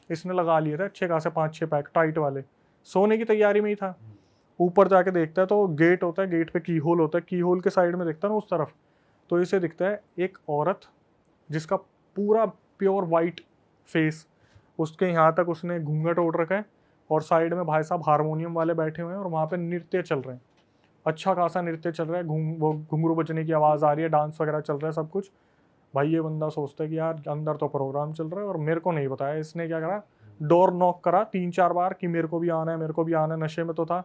इसने लगा लिए थे अच्छे खासे 5-6 पैक टाइट वाले, सोने की तैयारी में ही था। ऊपर जाके देखता है तो गेट होता है, गेट पे की होल होता है, की होल के साइड में देखता है ना उस तरफ, तो इसे दिखता है एक औरत जिसका पूरा प्योर वाइट फेस, उसके यहाँ तक उसने घूंघट ओढ़ रखा है, और साइड में भाई साहब हारमोनियम वाले बैठे हुए हैं और वहाँ पे नृत्य चल रहे हैं। अच्छा खासा नृत्य चल रहा है, वो घुंघरू बजने की आवाज़ आ रही है, डांस वगैरह चल रहा है सब कुछ। भाई ये बंदा सोचता है कि यार अंदर तो प्रोग्राम चल रहा है और मेरे को नहीं बताया। इसने क्या करा, डोर नॉक करा 3-4 बार कि मेरे को भी आना है, मेरे को भी आना है। नशे में तो था।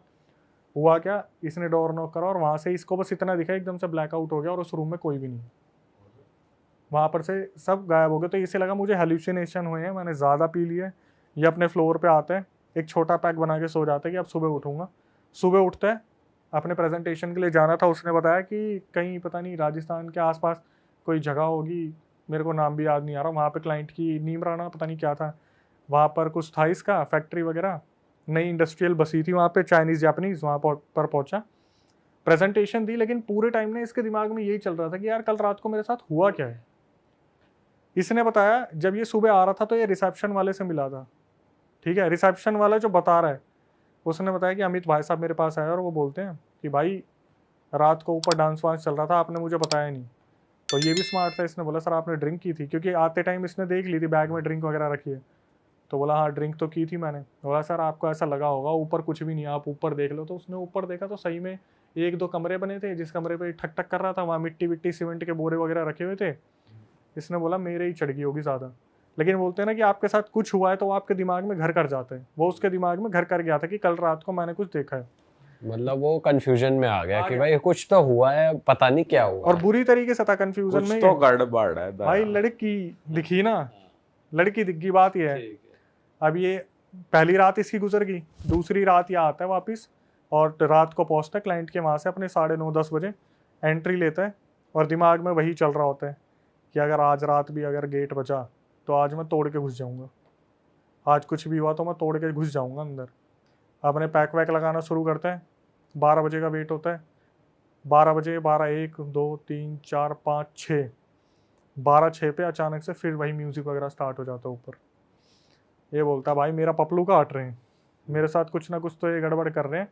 हुआ क्या, इसने डोर नॉक करा और वहाँ से इसको बस इतना दिखा, एकदम से ब्लैकआउट हो गया और उस रूम में कोई भी नहीं। वहाँ पर से सब गायब हो गए। तो इसे लगा मुझे हेल्यूसिनेशन हुए हैं, मैंने ज़्यादा पी लिया है। ये अपने फ्लोर पे आता है, एक छोटा पैक बना के सो जाता है कि अब सुबह उठूँगा। सुबह उठता है, अपने प्रेजेंटेशन के लिए जाना था। उसने बताया कि कहीं पता नहीं राजस्थान के आसपास कोई जगह होगी, मेरे को नाम भी याद नहीं आ रहा, वहाँ पे क्लाइंट की नीमराना पता नहीं क्या था, वहाँ पर कुछ था इसका फैक्ट्री वगैरह, नई इंडस्ट्रियल बसी थी वहाँ पे, चाइनीज़ जापानीज़। वहाँ पर पहुँचा, प्रेजेंटेशन दी, लेकिन पूरे टाइम में इसके दिमाग में यही चल रहा था कि यार कल रात को मेरे साथ हुआ क्या है। इसने बताया जब ये सुबह आ रहा था तो ये रिसेप्शन वाले से मिला था। ठीक है, रिसेप्शन वाला जो बता रहा है, उसने बताया कि अमित भाई साहब मेरे पास आए और वो बोलते हैं कि भाई रात को ऊपर डांस वांस चल रहा था, आपने मुझे बताया नहीं। तो ये भी स्मार्ट था, इसने बोला सर आपने ड्रिंक की थी, क्योंकि आते टाइम इसने देख ली थी बैग में ड्रिंक वगैरह रखी है। तो बोला हाँ ड्रिंक तो की थी मैंने। बोला सर आपको ऐसा लगा होगा ऊपर कुछ भी नहीं, आप ऊपर देख लो। तो उसने ऊपर देखा तो सही में 1-2 कमरे बने थे, जिस कमरे पे ठक ठक कर रहा था वहाँ मिट्टी विट्टी सीमेंट के बोरे वगैरह रखे हुए थे। इसने बोला मेरे ही चढ़ गई होगी ज़्यादा। लेकिन बोलते हैं ना कि आपके साथ कुछ हुआ है तो वो आपके दिमाग में घर कर जाते हैं। वो उसके दिमाग में घर कर गया था कि कल रात को मैंने कुछ देखा है। मतलब वो कंफ्यूजन में आ गया कि भाई कुछ तो हुआ है, पता नहीं क्या हुआ। और बुरी तरीके से था कंफ्यूजन कुछ में। तो गड़बड़ है भाई लड़की दिखी ना, लड़की दिख गई, बात ये है। अब ये पहली रात इसकी गुजर गई, दूसरी रात ये आता है वापस और रात को पहुंचता है क्लाइंट के वहाँ से अपने 9:30-10 बजे एंट्री लेता है, और दिमाग में वही चल रहा होता है कि अगर आज रात भी अगर गेट बचा तो आज मैं तोड़ के घुस जाऊंगा, आज कुछ भी हुआ तो मैं तोड़ के घुस जाऊंगा अंदर। अपने पैक वैक लगाना शुरू करता है। 12 बजे का वेट होता है, 12 बजे, 12, 1, 2, 3, 4, 5, 6, 12-6 पे अचानक से फिर वही म्यूज़िक वगैरह स्टार्ट हो जाता है ऊपर। ये बोलता भाई मेरा पपलू का हट रहे हैं, मेरे साथ कुछ ना कुछ तो ये गड़बड़ कर रहे हैं।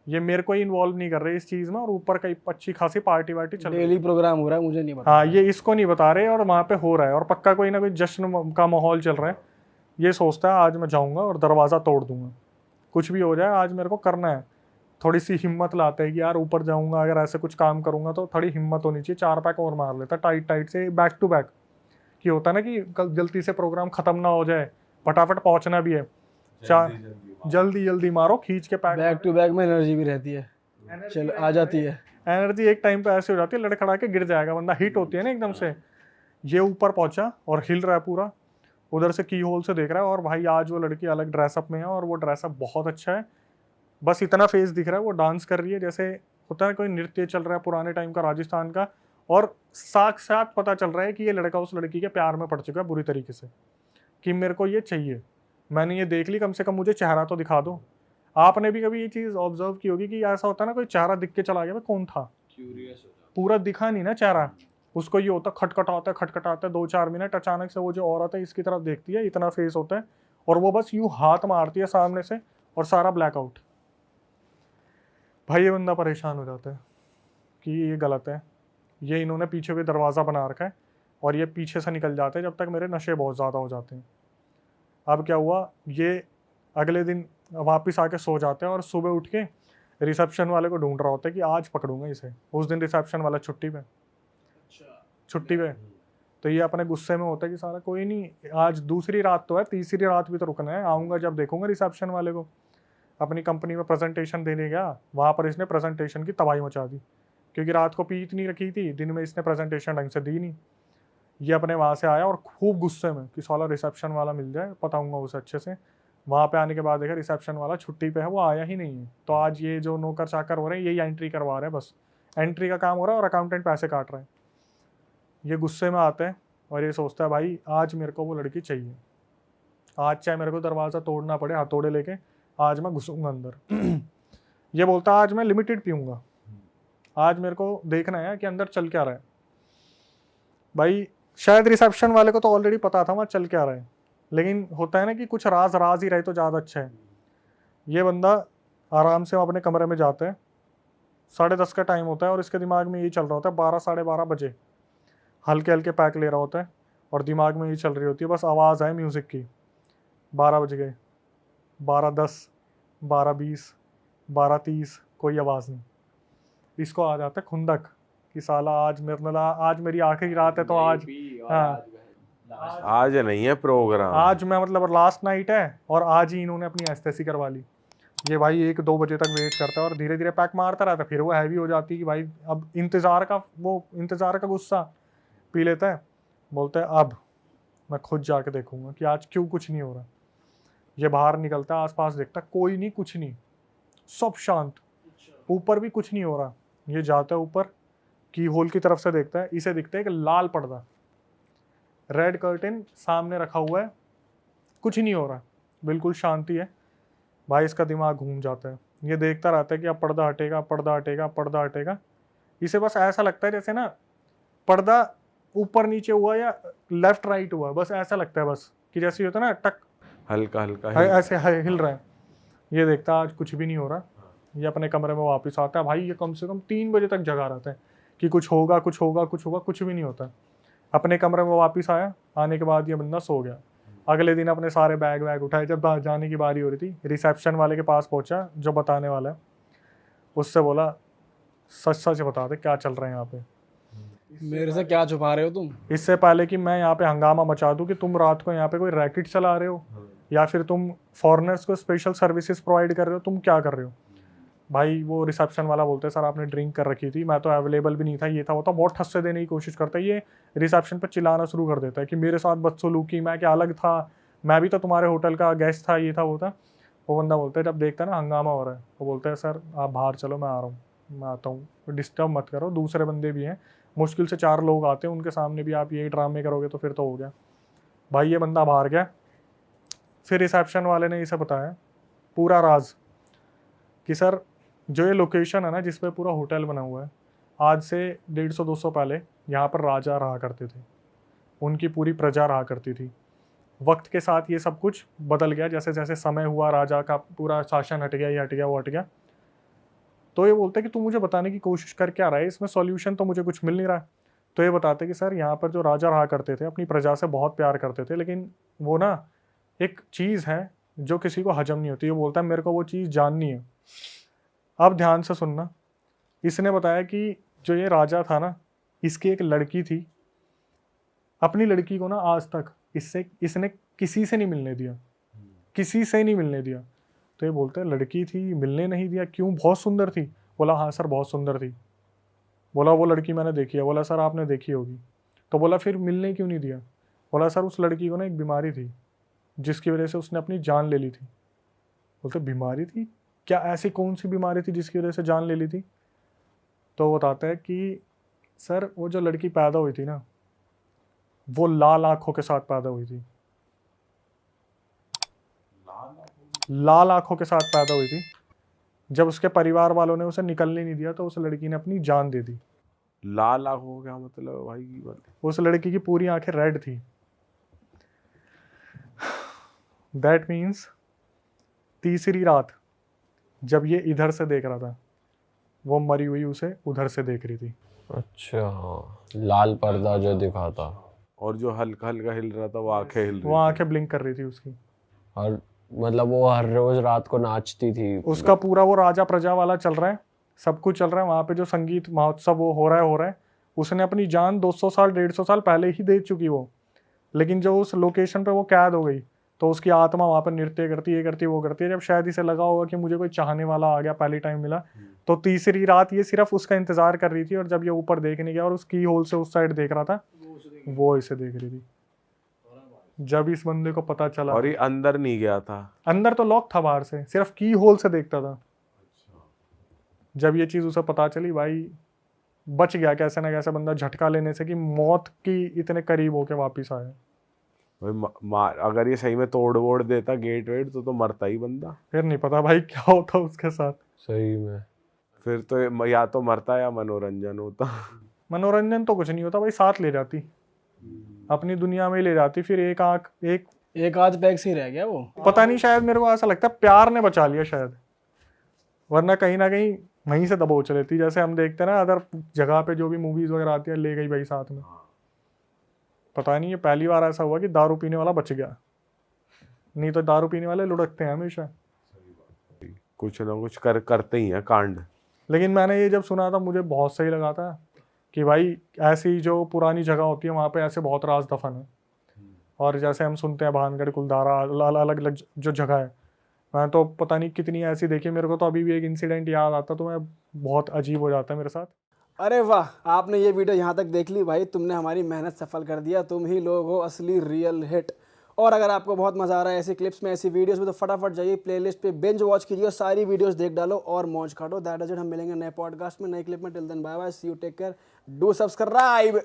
ये मेरे को ही इन्वॉल्व नहीं कर रहे इस चीज़ में, और ऊपर कई अच्छी खासी पार्टी वार्टी चल रही है। डेली प्रोग्राम हो रहा है, मुझे नहीं पता। हाँ, ये इसको नहीं बता रहे और वहाँ पे हो रहा है, और पक्का कोई ना कोई जश्न का माहौल चल रहा है। ये सोचता है आज मैं जाऊँगा और दरवाज़ा तोड़ दूंगा, कुछ भी हो जाए आज मेरे को करना है। थोड़ी सी हिम्मत लाते हैं कि यार ऊपर जाऊँगा, अगर ऐसे कुछ काम करूँगा तो थोड़ी हिम्मत होनी चाहिए। 4 पैक और मार लेता टाइट टाइट से बैक टू बैक, कि होता है ना कि कल जल्दी से प्रोग्राम ख़त्म ना हो जाए, फटाफट पहुँचना भी है, जल्दी जल्दी मारो खींच के पैक। बैक टू बैक में एनर्जी भी रहती है, चल आ जाती है। एनर्जी एक टाइम पे ऐसे हो जाती है लड़खड़ा के गिर जाएगा बंदा, हिट होती है ना एकदम से। ये ऊपर पहुंचा और हिल रहा है पूरा, उधर से की होल से देख रहा है, और भाई आज वो लड़की अलग ड्रेसअप में है और वो ड्रेसअप बहुत अच्छा है। बस इतना फेस दिख रहा है, वो डांस कर रही है जैसे होता है कोई नृत्य चल रहा है पुराने टाइम का राजस्थान का, और साक्षात पता चल रहा है कि ये लड़का उस लड़की के प्यार में पड़ चुका है बुरी तरीके से, कि मेरे को ये चाहिए, मैंने ये देख ली, कम से कम मुझे चेहरा तो दिखा दो। आपने भी कभी ये चीज़ ऑब्जर्व की होगी कि ऐसा होता है ना, कोई चेहरा दिख के चला गया, भाई कौन था, पूरा दिखा नहीं ना चेहरा, उसको ये होता खटखटाता है 2-4 मिनट, अचानक से वो जो औरत है इसकी तरफ देखती है, इतना फेस होता है, और वो बस यूँ हाथ मारती है सामने से और सारा ब्लैकआउट। भाई ये बंदा परेशान हो जाता है कि ये गलत है, ये इन्होंने पीछे भी दरवाज़ा बना रखा है, और ये पीछे से निकल जाते हैं जब तक मेरे नशे बहुत ज़्यादा हो जाते हैं। अब क्या हुआ, ये अगले दिन वापस आके सो जाते हैं और सुबह उठ के रिसेप्शन वाले को ढूंढ रहा होता है कि आज पकड़ूंगा इसे। उस दिन रिसेप्शन वाला छुट्टी पे, तो ये अपने गुस्से में होता है कि सारा कोई नहीं, आज दूसरी रात तो है, तीसरी रात भी तो रुकना है, आऊँगा जब देखूंगा रिसेप्शन वाले को। अपनी कंपनी में प्रेजेंटेशन देने गया, वहाँ पर इसने प्रेजेंटेशन की तबाही मचा दी, क्योंकि रात को पी इतनी रखी थी, दिन में इसने प्रेजेंटेशन ढंग से दी नहीं। ये अपने वहाँ से आया और खूब गुस्से में कि साला रिसेप्शन वाला मिल जाए, बताऊंगा उसे अच्छे से। वहाँ पे आने के बाद देखा रिसेप्शन वाला छुट्टी पे है, वो आया ही नहीं है। तो आज ये जो नौकर चाकर हो रहे हैं यही एंट्री करवा रहे हैं, बस एंट्री का काम हो रहा है और अकाउंटेंट पैसे काट रहे हैं। ये गुस्से में आते हैं और ये सोचता है भाई आज मेरे को वो लड़की चाहिए, आज चाहे मेरे को दरवाज़ा तोड़ना पड़े, हथौड़े लेके आज मैं घुसूंगा अंदर। ये बोलता है आज मैं लिमिटेड पीऊँगा, आज मेरे को देखना है कि अंदर चल क्या रहा है। भाई शायद रिसेप्शन वाले को तो ऑलरेडी पता था वहाँ चल क्या रहा है, लेकिन होता है ना कि कुछ राज ही रहे तो ज़्यादा अच्छा है। ये बंदा आराम से अपने कमरे में जाता है, 10:30 का टाइम होता है और इसके दिमाग में यही चल रहा होता है, 12 साढ़े 12 बजे हल्के हल्के पैक ले रहा होता है और दिमाग में यही चल रही होती है, बस आवाज़ आए म्यूज़िक की। 12 बज गए, 12:10, 12:20, 12:30, कोई आवाज़ नहीं। इसको आ जाता है खुंदक कि साला आज मेरी आखिरी रात है, तो आज हाँ आज नहीं है प्रोग्राम, आज मैं मतलब लास्ट नाइट है और आज ही इन्होंने अपनी एस्थेसी करवा ली। ये भाई 1-2 बजे तक वेट करता है और धीरे धीरे पैक मारता रहता है। फिर वो हैवी हो जाती है कि भाई अब इंतज़ार का गुस्सा पी लेता है, बोलता है अब मैं खुद जाके देखूंगा कि आज क्यों कुछ नहीं हो रहा। ये बाहर निकलता है, आसपास देखता है, कोई नहीं, कुछ नहीं, सब शांत, ऊपर भी कुछ नहीं हो रहा। ये जाता है ऊपर, की होल की तरफ से देखता है, इसे दिखता है कि लाल पर्दा, रेड कर्टेन सामने रखा हुआ है, कुछ नहीं हो रहा, बिल्कुल शांति है। भाई इसका दिमाग घूम जाता है, ये देखता रहता है कि अब पर्दा हटेगा, पर्दा हटेगा, पर्दा हटेगा। इसे बस ऐसा लगता है जैसे ना पर्दा ऊपर नीचे हुआ या लेफ्ट राइट हुआ, बस ऐसा लगता है, बस कि जैसे होता है ना टक हल्का हल्का ऐसे हिल रहा है। ये देखता है आज कुछ भी नहीं हो रहा, ये अपने कमरे में वापस आता है। भाई ये कम से कम 3 बजे तक जगा रहता है कि कुछ होगा, कुछ होगा, कुछ होगा, कुछ भी नहीं होता। अपने कमरे में वापस आया, आने के बाद ये बंदा सो गया। अगले दिन अपने सारे बैग वैग उठाए, जब जाने की बारी हो रही थी रिसेप्शन वाले के पास पहुंचा जो बताने वाला है, उससे बोला सच सच बता दे क्या चल रहा है यहाँ पे, मेरे से क्या छुपा रहे हो तुम? इससे पहले कि मैं यहाँ पे हंगामा मचा दूँ कि तुम रात को यहाँ पे कोई रैकेट चला रहे हो या फिर तुम फॉरेनर्स को स्पेशल सर्विसेज प्रोवाइड कर रहे हो, तुम क्या कर रहे हो। भाई वो रिसेप्शन वाला बोलते हैं सर आपने ड्रिंक कर रखी थी, मैं तो अवेलेबल भी नहीं था, ये था वो था, बहुत ठस्से देने की कोशिश करता है। ये रिसेप्शन पर चिल्लाना शुरू कर देता है कि मेरे साथ बदसलूकी, मैं क्या अलग था, मैं भी तो तुम्हारे होटल का गेस्ट था, ये था वो था। वो बंदा बोलता है, जब देखता है ना हंगामा हो रहा है, वो बोलता है सर आप बाहर चलो, मैं आ रहा हूँ, मैं आता हूँ, डिस्टर्ब मत करो, दूसरे बंदे भी हैं, मुश्किल से 4 लोग आते हैं, उनके सामने भी आप यही ड्रामे करोगे तो फिर तो हो गया। भाई ये बंदा बाहर गया, फिर रिसेप्शन वाले ने इसे बताया पूरा राज कि सर जो ये लोकेशन है ना जिस पे पूरा होटल बना हुआ है, आज से 150-200 पहले यहाँ पर राजा रहा करते थे, उनकी पूरी प्रजा रहा करती थी। वक्त के साथ ये सब कुछ बदल गया, जैसे जैसे समय हुआ राजा का पूरा शासन हट गया, ये हट गया, वो हट गया। तो ये बोलते हैं कि तू मुझे बताने की कोशिश कर क्या रहा है, इसमें सॉल्यूशन तो मुझे कुछ मिल नहीं रहा है। तो ये बताते हैं कि सर यहाँ पर जो राजा रहा करते थे अपनी प्रजा से बहुत प्यार करते थे, लेकिन वो ना एक चीज़ है जो किसी को हजम नहीं होती। ये बोलता है मेरे को वो चीज़ जाननी है। अब ध्यान से सुनना, इसने बताया कि जो ये राजा था ना, इसकी एक लड़की थी, अपनी लड़की को ना आज तक इसने किसी से नहीं मिलने दिया, किसी से नहीं मिलने दिया। तो ये बोलते हैं लड़की थी, मिलने नहीं दिया, क्यों? बहुत सुंदर थी। बोला हाँ सर बहुत सुंदर थी। बोला वो लड़की मैंने देखी है। बोला सर आपने देखी होगी। तो बोला फिर मिलने क्यों नहीं दिया? बोला सर उस लड़की को ना एक बीमारी थी जिसकी वजह से उसने अपनी जान ले ली थी। बोलते बीमारी थी? क्या ऐसी कौन सी बीमारी थी जिसकी वजह से जान ले ली थी? तो बताता है कि सर वो जो लड़की पैदा हुई थी ना, वो लाल आंखों के साथ पैदा हुई थी। लाल आंखों के साथ पैदा हुई थी। जब उसके परिवार वालों ने उसे निकलने नहीं दिया तो उस लड़की ने अपनी जान दे दी। लाल आंखों का क्या मतलब है भाई? उस लड़की की पूरी आंखें रेड थी। दैट मीन्स तीसरी रात जब ये इधर से देख रहा था, वो मरी हुई उसे उधर से देख रही थी। अच्छा, लाल पर्दा जो दिखा था, और जो हल्का हल्का हिल रहा था वो आंखें हिल रही वो आंखें ब्लिंक कर रही थी उसकी। और मतलब वो हर रोज रात को नाचती थी। उसका पूरा वो राजा प्रजा वाला चल रहा है, सब कुछ चल रहा है वहाँ पे, जो संगीत महोत्सव वो हो रहा है। उसने अपनी जान 200 साल 150 साल पहले ही दे चुकी वो, लेकिन जो उस लोकेशन पे वो कैद हो गई तो उसकी आत्मा वहाँ पर नृत्य करती, ये करती वो करती है। जब शायद इसे लगा होगा कि मुझे कोई चाहने वाला आ गया, पहली टाइम मिला, तो तीसरी रात ये सिर्फ उसका इंतजार कर रही थी। और जब ये ऊपर देखने गया और उस की होल से उस साइड देख रहा था, वो इसे देख रही थी। जब इस बंदे को पता चला, और ये अंदर नहीं गया था? अंदर तो लॉक था, बाहर से सिर्फ की होल से देखता था। जब ये चीज़ उसे पता चली, भाई बच गया कैसे ना कैसे बंदा झटका लेने से कि मौत की इतने करीब होके वापस आया। भाई अगर ये सही में तोड़ वोड़ देता गेट वेट तो मरता ही बंदा। फिर नहीं पता भाई क्या होता उसके साथ। सही में फिर तो या तो मरता या मनोरंजन होता। मनोरंजन तो कुछ नहीं होता भाई, साथ ले जाती, अपनी दुनिया में ले जाती। फिर एक आध पैक से ही रह गया वो। पता नहीं, शायद मेरे को ऐसा लगता है प्यार ने बचा लिया शायद, वरना कहीं ना कहीं वहीं से दबोच लेती। जैसे हम देखते हैं ना अदर जगह पे जो भी मूवीज वगैरह आती है, ले गई भाई साथ में। पता नहीं ये पहली बार ऐसा हुआ कि दारू पीने वाला बच गया, नहीं तो दारू पीने वाले लुढ़कते हैं हमेशा। कुछ ना कुछ करते ही हैं कांड। लेकिन मैंने ये जब सुना था मुझे बहुत सही लगा था कि भाई ऐसी जो पुरानी जगह होती है वहाँ पे ऐसे बहुत राज दफन है। और जैसे हम सुनते हैं भानगढ़, कुलधारा, अलग अलग जो जगह है, मैं तो पता नहीं कितनी ऐसी देखी। मेरे को तो अभी भी एक इंसिडेंट याद आता तो मैं बहुत अजीब हो जाता है मेरे साथ। अरे वाह, आपने ये वीडियो यहाँ तक देख ली भाई, तुमने हमारी मेहनत सफल कर दिया। तुम ही लोग हो असली रियल हिट। और अगर आपको बहुत मजा आ रहा है ऐसी क्लिप्स में, ऐसी वीडियोस में, तो फटाफट जाइए प्लेलिस्ट पे बिंज वॉच कीजिए और सारी वीडियोस देख डालो और मौज काटो। That is it. हम मिलेंगे नए पॉडकास्ट में, नए क्लिप में। Till then bye bye, see you, take care, do subscribe.